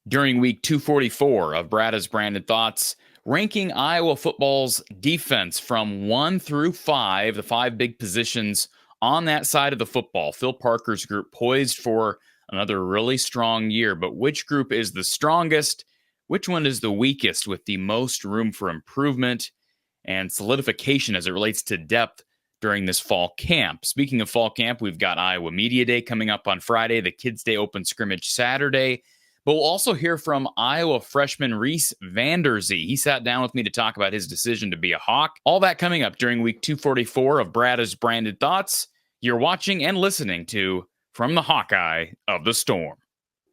During week 244 of Brada's Branded Thoughts, ranking Iowa football's defense from 1 through 5, the 5 big positions on that side of the football. Phil Parker's group poised for another really strong year, but which group is the strongest? Which one is the weakest with the most room for improvement and solidification as it relates to depth during this fall camp? Speaking of fall camp, we've got Iowa Media Day coming up on Friday, the Kids Day Open Scrimmage Saturday. But we'll also hear from Iowa freshman Reece VanderZee. He sat down with me to talk about his decision to be a Hawk. All that coming up during week 244 of Brada's Branded Thoughts. You're watching and listening to From the Hawkeye of the Storm.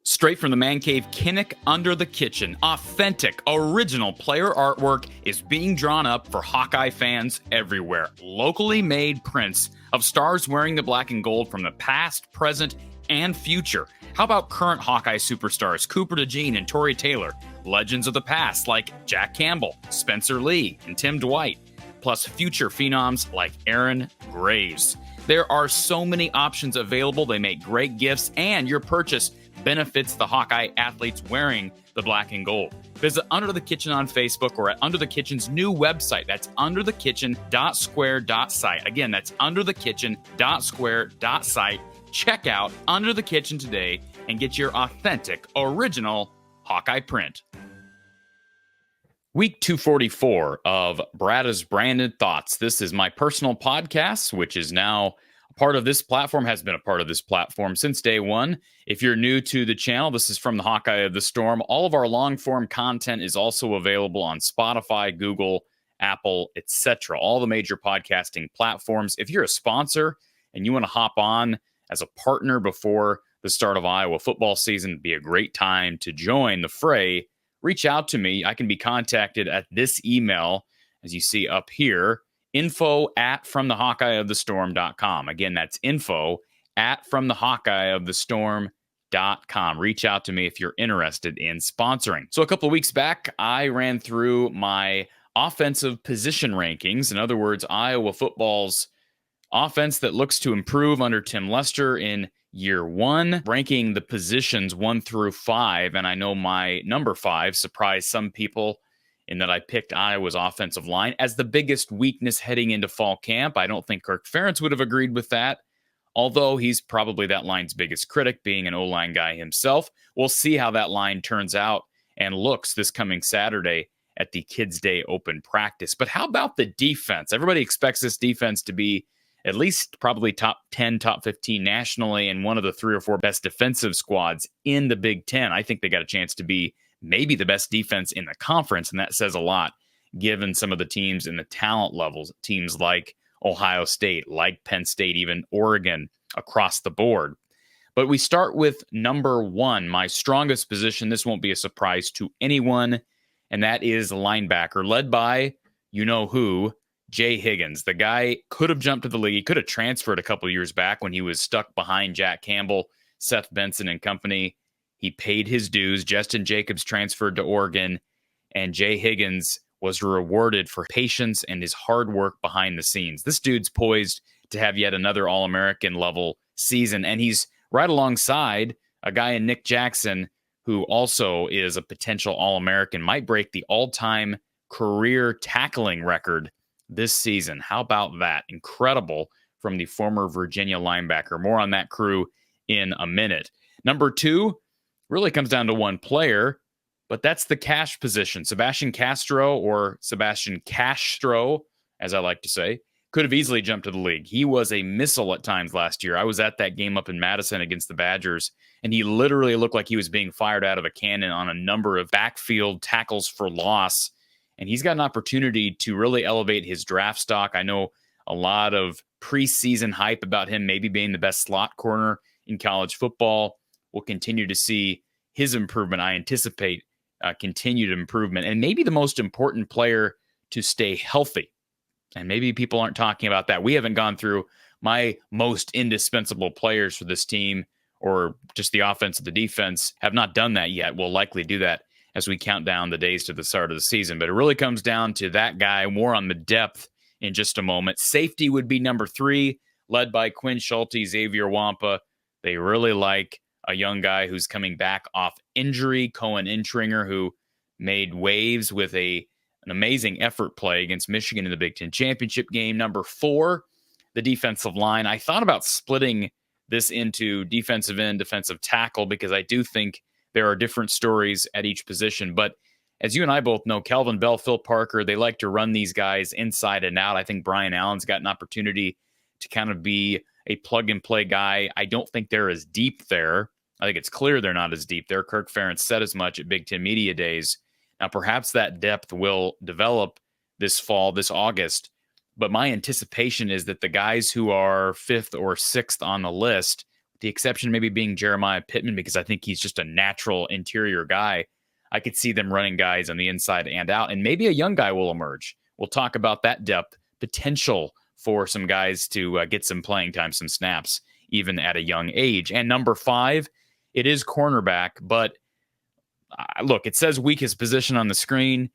Straight from the man cave, Kinnick Under the Kitchen, authentic, original player artwork is being drawn up for Hawkeye fans everywhere. Locally made prints of stars wearing the black and gold from the past, present, and future. How about current Hawkeye superstars Cooper DeJean and Torrey Taylor, legends of the past like Jack Campbell, Spencer Lee, and Tim Dwight, plus future phenoms like Aaron Graves. There are so many options available. They make great gifts, and your purchase benefits the Hawkeye athletes wearing the black and gold. Visit Under the Kitchen on Facebook or at Under the Kitchen's new website. That's underthekitchen.square.site. Again, that's underthekitchen.square.site. Check out Under the Kitchen today and get your authentic, original Hawkeye print. Week 244 of Brada's Branded Thoughts. This is my personal podcast, which is now a part of this platform, has been a part of this platform since day one. If you're new to the channel, this is From the Hawkeye of the Storm. All of our long-form content is also available on Spotify, Google, Apple, etc., all the major podcasting platforms. If you're a sponsor and you want to hop on as a partner before the start of Iowa football season, it'd be a great time to join the fray. Reach out to me. I can be contacted at this email, as you see up here, info@fromthehawkeyeofthestorm.com. Again, that's info@fromthehawkeyeofthestorm.com. Reach out to me if you're interested in sponsoring. So a couple of weeks back, I ran through my offensive position rankings. In other words, Iowa football's offense that looks to improve under Tim Lester in year one, ranking the positions 1 through 5. And I know my number 5 surprised some people in that I picked Iowa's offensive line as the biggest weakness heading into fall camp. I don't think Kirk Ferentz would have agreed with that, although he's probably that line's biggest critic, being an O-line guy himself. We'll see how that line turns out and looks this coming Saturday at the Kids Day Open practice. But how about the defense? Everybody expects this defense to be at least probably top 10, top 15 nationally, and one of the 3 or 4 best defensive squads in the Big Ten. I think they got a chance to be maybe the best defense in the conference, and that says a lot given some of the teams in the talent levels, teams like Ohio State, like Penn State, even Oregon across the board. But we start with number 1, my strongest position. This won't be a surprise to anyone, and that is linebacker, led by you-know-who, Jay Higgins. The guy could have jumped to the league. He could have transferred a couple of years back when he was stuck behind Jack Campbell, Seth Benson and company. He paid his dues. Justin Jacobs transferred to Oregon, and Jay Higgins was rewarded for patience and his hard work behind the scenes. This dude's poised to have yet another All-American level season, and he's right alongside a guy in Nick Jackson who also is a potential All-American, might break the all-time career tackling record this season. How about that? Incredible from the former Virginia linebacker. More on that crew in a minute. Number 2 really comes down to one player, but that's the cash position. Sebastian Castro, or Sebastian Castro, as I like to say, could have easily jumped to the league. He was a missile at times last year. I was at that game up in Madison against the Badgers, and he literally looked like he was being fired out of a cannon on a number of backfield tackles for loss. And he's got an opportunity to really elevate his draft stock. I know a lot of preseason hype about him maybe being the best slot corner in college football. We'll continue to see his improvement. I anticipate continued improvement. And maybe the most important player to stay healthy. And maybe people aren't talking about that. We haven't gone through my most indispensable players for this team, or just the offense or the defense. Have not done that yet. We'll likely do that as we count down the days to the start of the season. But it really comes down to that guy. More on the depth in just a moment. Safety would be number 3, led by Quinn Schulte, Xavier Wampa. They really like a young guy who's coming back off injury, Cohen Intringer, who made waves with an amazing effort play against Michigan in the Big Ten championship game. Number 4, the defensive line. I thought about splitting this into defensive end, defensive tackle, because I do think there are different stories at each position. But as you and I both know, Calvin Bell, Phil Parker, they like to run these guys inside and out. I think Brian Allen's got an opportunity to kind of be a plug-and-play guy. I don't think they're as deep there. I think it's clear they're not as deep there. Kirk Ferentz said as much at Big Ten Media Days. Now, perhaps that depth will develop this fall, this August. But my anticipation is that the guys who are 5th or 6th on the list, the exception maybe being Jeremiah Pittman, because I think he's just a natural interior guy, I could see them running guys on the inside and out. And maybe a young guy will emerge. We'll talk about that depth potential for some guys to get some playing time, some snaps, even at a young age. And number 5, it is cornerback. But look, it says weakest position on the screen.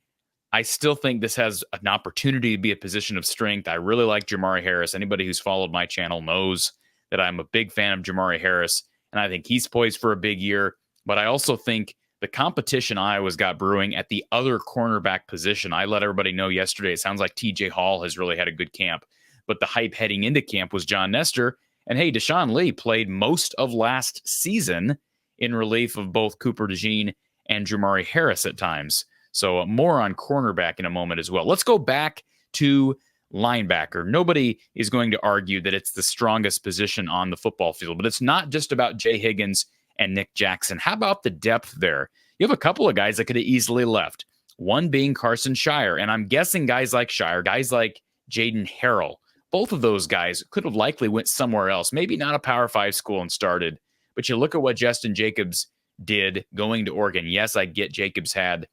I still think this has an opportunity to be a position of strength. I really like Jamari Harris. Anybody who's followed my channel knows that I'm a big fan of Jamari Harris, and I think he's poised for a big year. But I also think the competition Iowa's got brewing at the other cornerback position, I let everybody know yesterday, it sounds like TJ Hall has really had a good camp. But the hype heading into camp was John Nestor. And hey, Deshaun Lee played most of last season in relief of both Cooper DeJean and Jamari Harris at times. So more on cornerback in a moment as well. Let's go back to linebacker. Nobody is going to argue that it's the strongest position on the football field, but it's not just about Jay Higgins and Nick Jackson. How about the depth there? You have a couple of guys that could have easily left, one being Carson Shire. And I'm guessing guys like Shire, guys like Jaden Harrell, both of those guys could have likely went somewhere else, maybe not a Power 5 school and started. But you look at what Justin Jacobs did going to Oregon. Yes, I get Jacobs had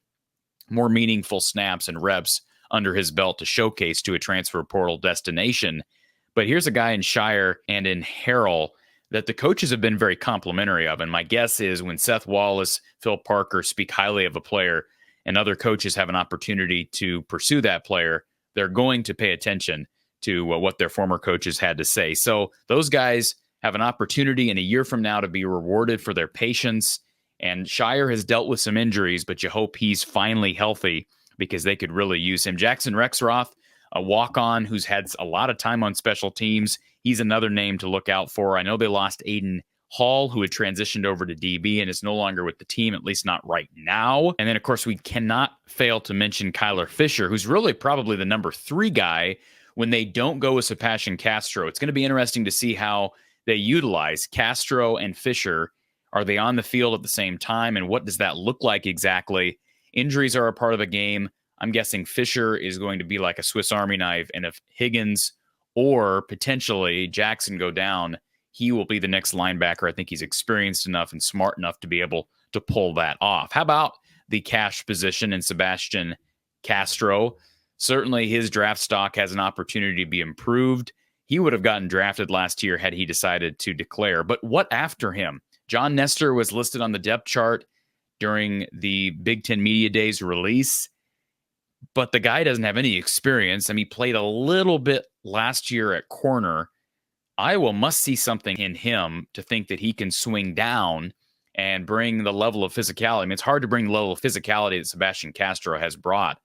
more meaningful snaps and reps under his belt to showcase to a transfer portal destination. But here's a guy in Shire and in Harrell that the coaches have been very complimentary of. And my guess is when Seth Wallace, Phil Parker speak highly of a player and other coaches have an opportunity to pursue that player, they're going to pay attention to what their former coaches had to say. So those guys have an opportunity in a year from now to be rewarded for their patience. And Shire has dealt with some injuries, but you hope he's finally healthy because they could really use him. Jackson Rexroth, a walk-on who's had a lot of time on special teams. He's another name to look out for. I know they lost Aiden Hall, who had transitioned over to DB and is no longer with the team, at least not right now. And then, of course, we cannot fail to mention Kyler Fisher, who's really probably the number 3 guy when they don't go with Sebastian Castro. It's going to be interesting to see how they utilize Castro and Fisher. Are they on the field at the same time? And what does that look like exactly? Injuries are a part of the game. I'm guessing Fisher is going to be like a Swiss Army knife. And if Higgins or potentially Jackson go down, he will be the next linebacker. I think he's experienced enough and smart enough to be able to pull that off. How about the cash position in Sebastian Castro? Certainly his draft stock has an opportunity to be improved. He would have gotten drafted last year had he decided to declare. But what after him? John Nestor was listed on the depth chart during the Big Ten Media Days release, but the guy doesn't have any experience. I mean, he played a little bit last year at corner. Iowa must see something in him to think that he can swing down and bring the level of physicality. I mean, it's hard to bring the level of physicality that Sebastian Castro has brought,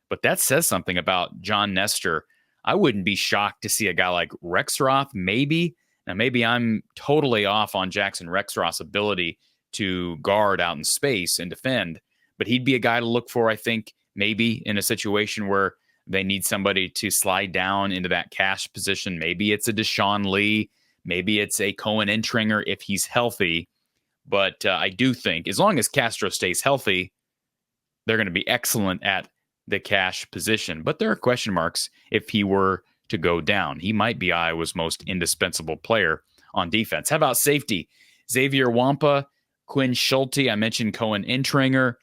but that says something about John Nestor. I wouldn't be shocked to see a guy like Rexroth, maybe. Now, maybe I'm totally off on Jackson Rexroth's ability to guard out in space and defend, but he'd be a guy to look for, I think, maybe in a situation where they need somebody to slide down into that cash position. Maybe it's a Deshaun Lee. Maybe it's a Cohen Intringer if he's healthy. But I do think as long as Castro stays healthy, they're going to be excellent at the cash position. But there are question marks if he were to go down. He might be Iowa's most indispensable player on defense. How about safety? Xavier Wampa, Quinn Schulte. I mentioned Cohen Intringer.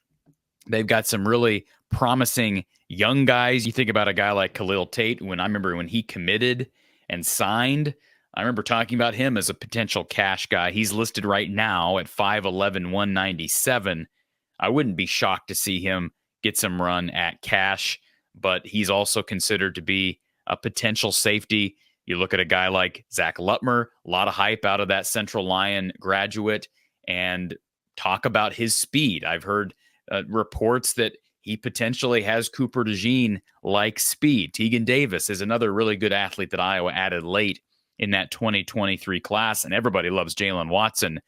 They've got some really promising young guys. You think about a guy like Khalil Tate. I remember when he committed and signed, I remember talking about him as a potential cash guy. He's listed right now at 5'11", 197. I wouldn't be shocked to see him get some run at cash, but he's also considered to be a potential safety. You look at a guy like Zach Lutmer, a lot of hype out of that Central Lyon graduate. and talk about his speed. I've heard reports that he potentially has Cooper DeJean-like speed. Tegan Davis is another really good athlete that Iowa added late in that 2023 class, and everybody loves Jalen Watson,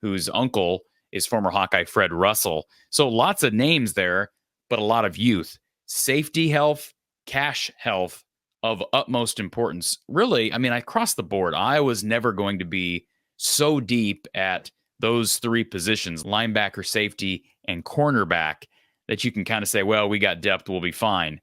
whose uncle is former Hawkeye Fred Russell. So lots of names there, but a lot of youth. Safety health, cash health of utmost importance. Really, I mean, across the board, Iowa's never going to be so deep at those three positions, linebacker, safety, and cornerback, that you can kind of say, well, we got depth, we'll be fine.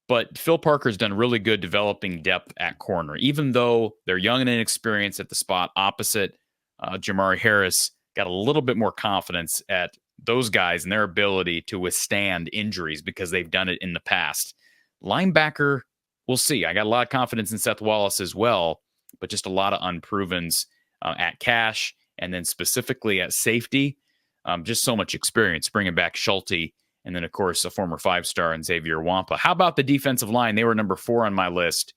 But Phil Parker's done really good developing depth at corner, even though they're young and inexperienced at the spot opposite. Jamari Harris got a little bit more confidence at those guys and their ability to withstand injuries because they've done it in the past. Linebacker, we'll see. I got a lot of confidence in Seth Wallace as well, but just a lot of unprovens at cash, and then specifically at safety. Just so much experience bringing back Schulte, and then, of course, a former five-star in Xavier Wampa. How about the defensive line? They were number 4 on my list.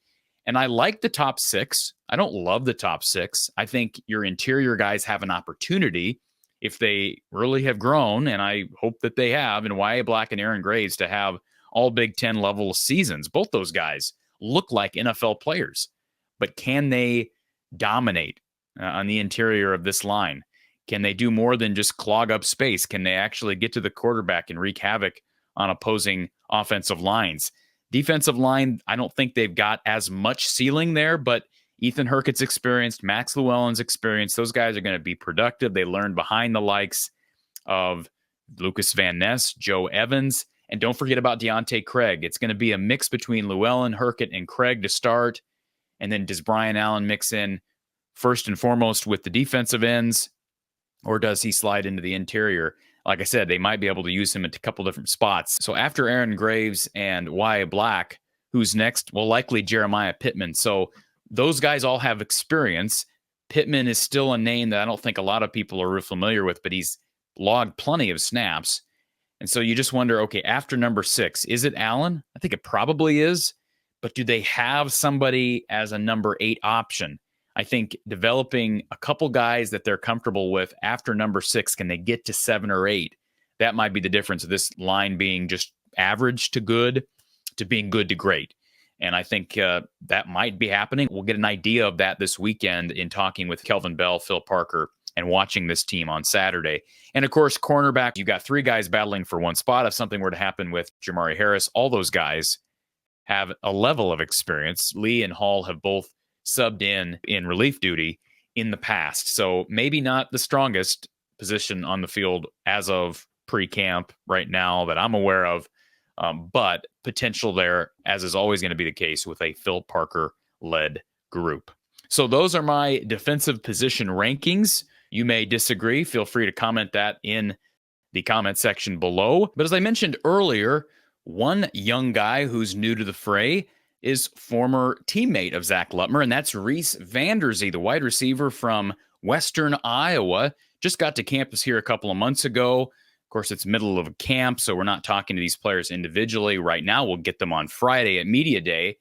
And I like the top 6. I don't love the top 6. I think your interior guys have an opportunity, if they really have grown, and I hope that they have, in Y.A. Black and Aaron Graves, to have all Big Ten level seasons. Both those guys look like NFL players. But can they dominate on the interior of this line? Can they do more than just clog up space? Can they actually get to the quarterback and wreak havoc on opposing offensive lines? Defensive line, I don't think they've got as much ceiling there, but Ethan Hurkett's experienced, Max Llewellyn's experienced. Those guys are going to be productive. They learn behind the likes of Lucas Van Ness, Joe Evans, and don't forget about Deontay Craig. It's going to be a mix between Llewellyn, Hurkett, and Craig to start. And then does Brian Allen mix in first and foremost with the defensive ends, or does he slide into the interior? Like I said, they might be able to use him at a couple different spots. So after Aaron Graves and Y.A. Black, who's next? Well, likely Jeremiah Pittman. So those guys all have experience. Pittman is still a name that I don't think a lot of people are real familiar with, but he's logged plenty of snaps. And so you just wonder, okay, after number 6, is it Allen? I think it probably is. But do they have somebody as a number 8 option? I think developing a couple guys that they're comfortable with after number 6, can they get to 7 or 8? That might be the difference of this line being just average to good to being good to great. And I think that might be happening. We'll get an idea of that this weekend in talking with Kelvin Bell, Phil Parker, and watching this team on Saturday. And of course, cornerback, you got 3 guys battling for one spot. If something were to happen with Jamari Harris, all those guys have a level of experience. Lee and Hall have both subbed in relief duty in the past. So maybe not the strongest position on the field as of pre-camp right now that I'm aware of, but potential there, as is always going to be the case with a Phil Parker-led group. So those are my defensive position rankings. You may disagree. Feel free to comment that in the comment section below. But as I mentioned earlier, one young guy who's new to the fray is former teammate of Zach Lutmer, and that's Reece VanderZee, the wide receiver from Western Iowa. Just got to campus here a couple of months ago. Of course, it's middle of a camp, so we're not talking to these players individually right now. We'll get them on Friday at Media Day.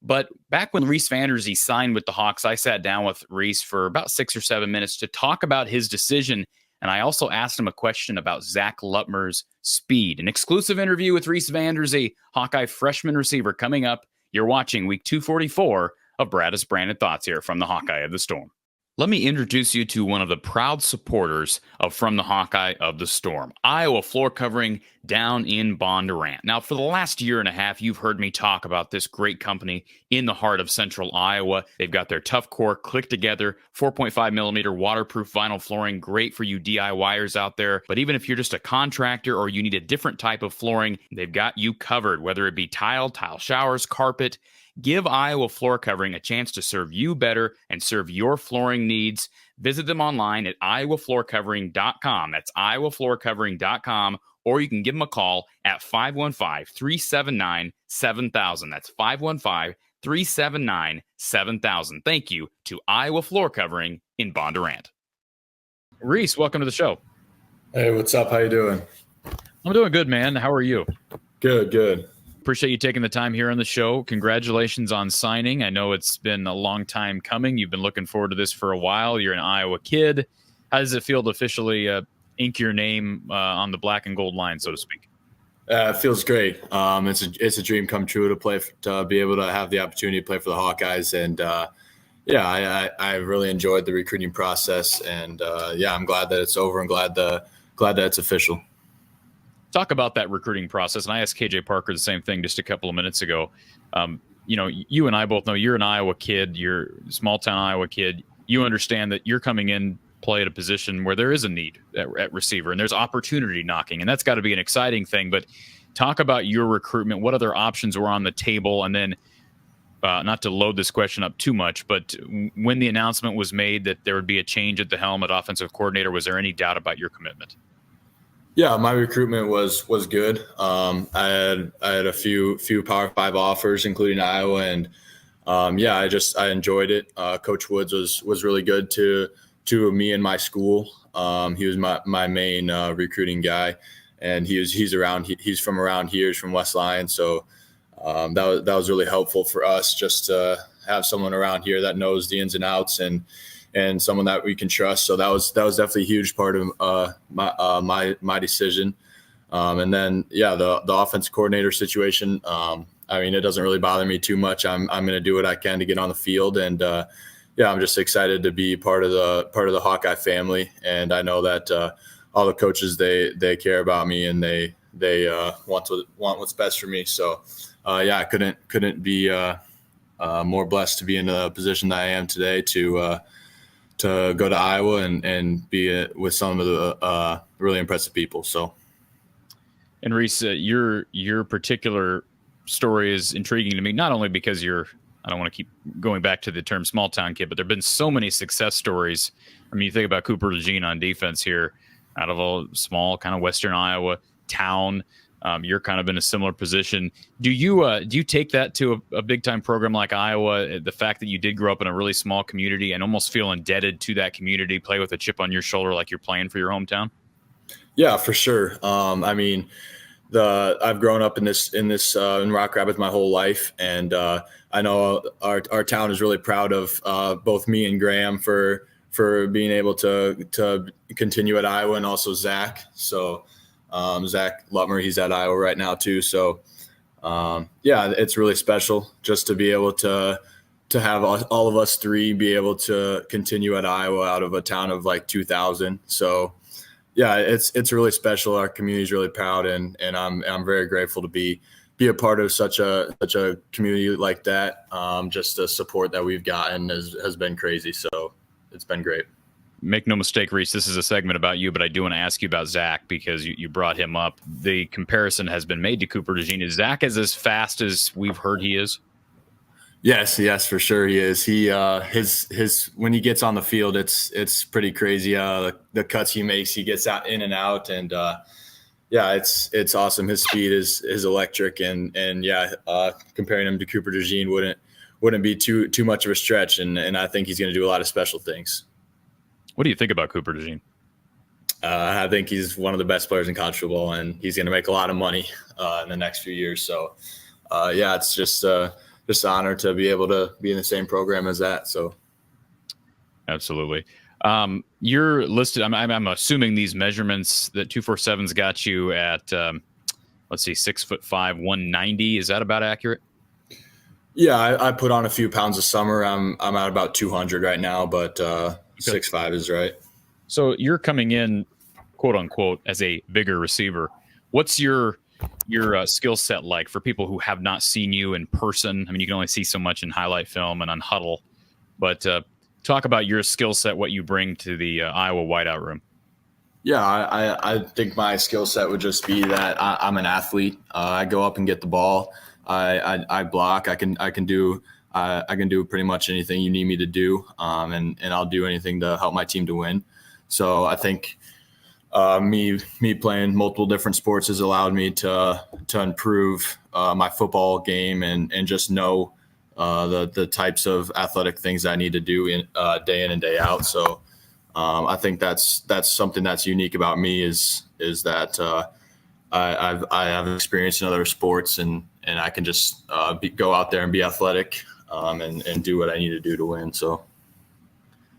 But back when Reece VanderZee signed with the Hawks, I sat down with Reece for about 6 or 7 minutes to talk about his decision, and I also asked him a question about Zach Lutmer's speed. An exclusive interview with Reece VanderZee, Hawkeye freshman receiver, coming up. You're watching week 244 of Brada's Branded Thoughts here from the Hawkeye of the Storm. Let me introduce you to one of the proud supporters of From the Hawkeye of the Storm, Iowa floor covering down in Bondurant. Now, for the last year and a half, you've heard me talk about this great company in the heart of central Iowa. They've got their tough core, click together, 4.5 millimeter waterproof vinyl flooring, great for you DIYers out there. But even if you're just a contractor or you need a different type of flooring, they've got you covered, whether it be tile showers, carpet. Give Iowa Floor Covering a chance to serve you better and serve your flooring needs. Visit them online at iowafloorcovering.com. That's iowafloorcovering.com, or you can give them a call at 515-379-7000. That's 515-379-7000. Thank you to Iowa Floor Covering in Bondurant. Reece, welcome to the show. Hey, what's up? How you doing? I'm doing good, man. How are you? Good. Appreciate you taking the time here on the show. Congratulations on signing. I know it's been a long time coming. You've been looking forward to this for a while. You're an Iowa kid. How does it feel to officially ink your name on the black and gold line, so to speak? It feels great. It's a dream come true to be able to have the opportunity to play for the Hawkeyes, and I really enjoyed the recruiting process, and I'm glad that it's over and glad that it's official. Talk about that recruiting process, and I asked KJ Parker the same thing just a couple of minutes ago. You and I both know you're an Iowa kid, you're a small town Iowa kid. You understand that you're coming in play at a position where there is a need at receiver and there's opportunity knocking, and that's got to be an exciting thing. But talk about your recruitment. What other options were on the table? And then not to load this question up too much, but when the announcement was made that there would be a change at the helm at offensive coordinator, was there any doubt about your commitment? Yeah, my recruitment was good. I had a few Power 5 offers, including Iowa, and I enjoyed it. Coach Woods was really good to me and my school. He was my main recruiting guy, and he's from around here. He's from West Lyon, so that was really helpful for us just to have someone around here that knows the ins and outs and someone that we can trust. So that was definitely a huge part of my decision. And then the offense coordinator situation. It doesn't really bother me too much. I'm going to do what I can to get on the field, and I'm just excited to be part of the Hawkeye family. And I know that all the coaches they care about me, and they want what's best for me. So I couldn't be more blessed to be in the position that I am today to go to Iowa and be with some of the really impressive people. So, and Reece, your particular story is intriguing to me, not only because I don't want to keep going back to the term small town kid, but there've been so many success stories. I mean, you think about Cooper DeJean on defense here out of a small kind of Western Iowa town. You're kind of in a similar position. Do you take that to a big time program like Iowa? The fact that you did grow up in a really small community and almost feel indebted to that community, play with a chip on your shoulder like you're playing for your hometown? Yeah, for sure. I've grown up in Rock Rapids my whole life, and I know our town is really proud of both me and Graham for being able to continue at Iowa, and also Zach. So Zach Lutmer, he's at Iowa right now too. So it's really special just to be able to have all of us three be able to continue at Iowa out of a town of like 2,000. So it's really special. Our community is really proud, and I'm very grateful to be a part of such a community like that. Just the support that we've gotten has been crazy. So it's been great. Make no mistake, Reece, this is a segment about you, but I do want to ask you about Zach because you brought him up. The comparison has been made to Cooper DeJean. Is Zach as fast as we've heard he is? Yes, for sure he is. He his when he gets on the field, it's pretty crazy. The cuts he makes, he gets out in and out, and it's awesome. His speed is electric, and comparing him to Cooper DeJean wouldn't be too much of a stretch, and I think he's going to do a lot of special things. What do you think about Cooper DeJean? I think he's one of the best players in college football, and he's going to make a lot of money in the next few years. So, it's just an honor to be able to be in the same program as that. So, absolutely. You're listed. I'm assuming these measurements that 247's got you at 6'5", 190. Is that about accurate? Yeah, I put on a few pounds this summer. I'm at about 200 right now, but 6'5" is right. So you're coming in, quote unquote, as a bigger receiver. What's your skill set like for people who have not seen you in person? I mean, you can only see so much in highlight film and on Huddle, but talk about your skill set, what you bring to the Iowa wideout room. Yeah, I think my skill set would just be that I'm an athlete. I go up and get the ball. I block. I can do pretty much anything you need me to do, and I'll do anything to help my team to win. So I think me playing multiple different sports has allowed me to improve my football game and just know the types of athletic things I need to do day in and day out. So I think that's something that's unique about me is that I have experience in other sports and I can just go out there and be athletic and do what I need to do to win. So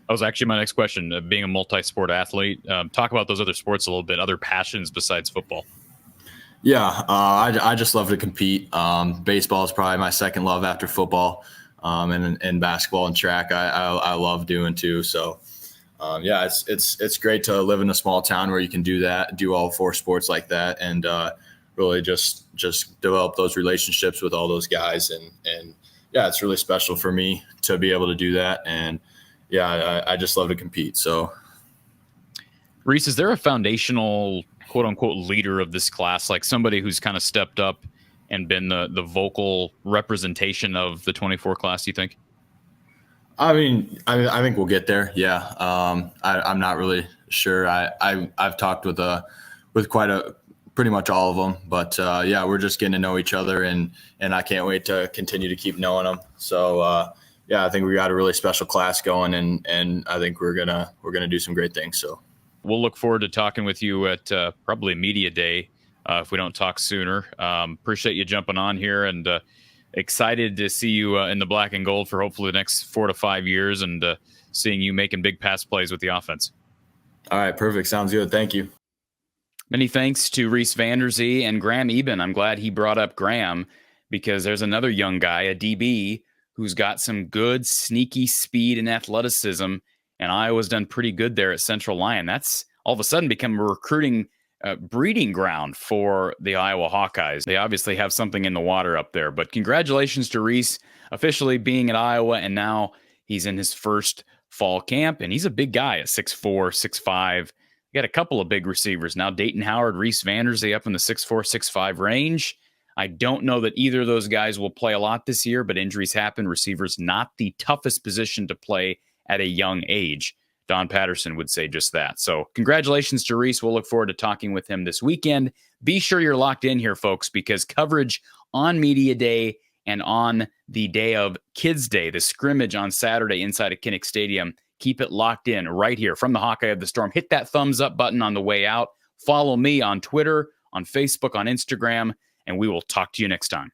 That was actually my next question. Being a multi-sport athlete, talk about those other sports a little bit, other passions besides football. Yeah, I just love to compete. Baseball is probably my second love after football, and basketball and track I love doing too. So yeah, it's great to live in a small town where you can do that, do all four sports like that, and really just develop those relationships with all those guys. And yeah, it's really special for me to be able to do that. And yeah, I just love to compete. So, Reece, is there a foundational quote unquote leader of this class, like somebody who's kind of stepped up and been the vocal representation of the 24 class, you think? I mean, I think we'll get there. Yeah. I'm not really sure. I've talked with pretty much all of them, but yeah, we're just getting to know each other, and I can't wait to continue to keep knowing them. So yeah, I think we got a really special class going, and I think we're gonna do some great things. So we'll look forward to talking with you at probably Media Day if we don't talk sooner. Appreciate you jumping on here, and excited to see you in the black and gold for hopefully the next 4 to 5 years, and seeing you making big pass plays with the offense. All right, perfect. Sounds good. Thank you. Many thanks to Reece VanderZee and Graham Eben. I'm glad he brought up Graham, because there's another young guy, a DB, who's got some good sneaky speed and athleticism, and Iowa's done pretty good there at Central Lyon. That's all of a sudden become a recruiting breeding ground for the Iowa Hawkeyes. They obviously have something in the water up there, but congratulations to Reece officially being at Iowa, and now he's in his first fall camp, and he's a big guy at 6'4", 6'5". Got a couple of big receivers now, Dayton Howard, Reece VanderZee up in the 6'4", 6'5" range. I don't know that either of those guys will play a lot this year, but injuries happen. Receivers not the toughest position to play at a young age. Don Patterson would say just that. So congratulations to Reece. We'll look forward to talking with him this weekend. Be sure you're locked in here, folks, because coverage on Media Day and on the day of Kids Day, the scrimmage on Saturday inside of Kinnick Stadium. Keep it locked in right here from the Hawkeye of the Storm. Hit that thumbs up button on the way out. Follow me on Twitter, on Facebook, on Instagram, and we will talk to you next time.